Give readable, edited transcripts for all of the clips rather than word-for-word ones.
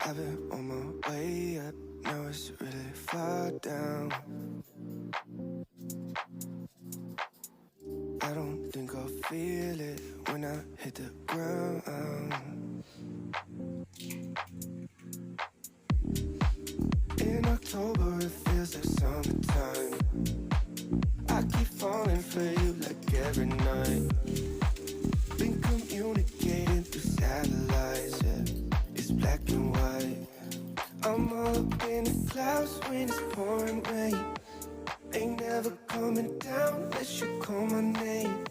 I've been on my way up, now it's really far down. I don't think I'll feel it when I hit the ground. In October it feels like summertime. I keep falling for you like every night. Been communicating through satellites, yeah. It's black and white. I'm all up in the clouds when it's pouring rain. Ain't never coming down unless you call my name.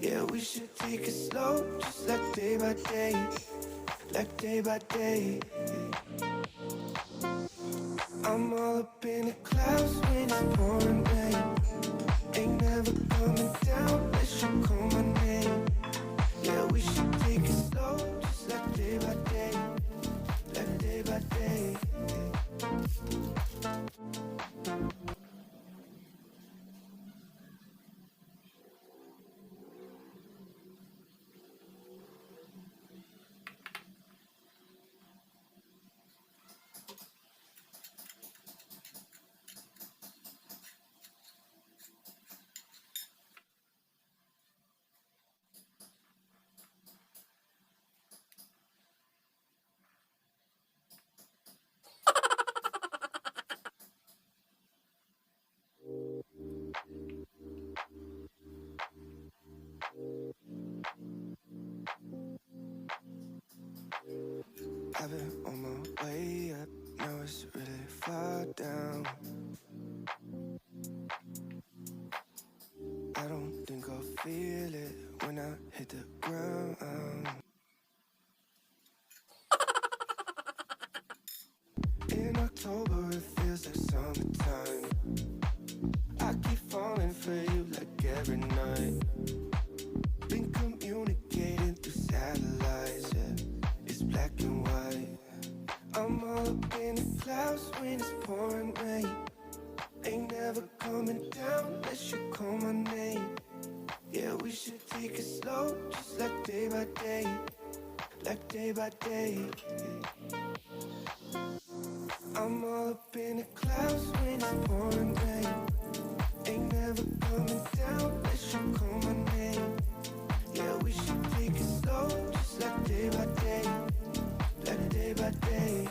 Yeah, we should take it slow, just like day by day. Like day by day. I'm all up in the clouds when it's pouring rain. Ain't never coming down unless you call my name. Yeah, we should take it slow, just like day by day. Like day by day. I've been on my way up, now it's really far down. I don't think I'll feel it when I hit the ground. In October it feels like summertime. I keep falling for you like every night. Been communicating through satellites, yeah. It's black and white. I'm all up in the clouds when it's pouring rain. Ain't never coming down unless you call my name. Yeah, we should take it slow, just like day by day. Like day by day. I'm all up in the clouds when it's pouring rain. Ain't never coming down unless you call my name. Yeah, we should take it slow, just like day by day. Like day by day.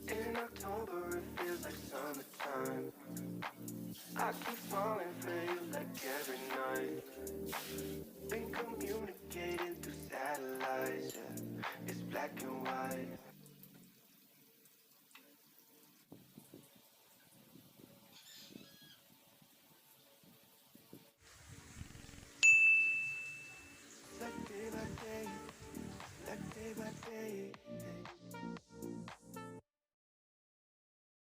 In October it feels like summertime. I keep falling for you like every night. Been communicating through satellites, yeah. It's black and white. Like day by day, like day by day.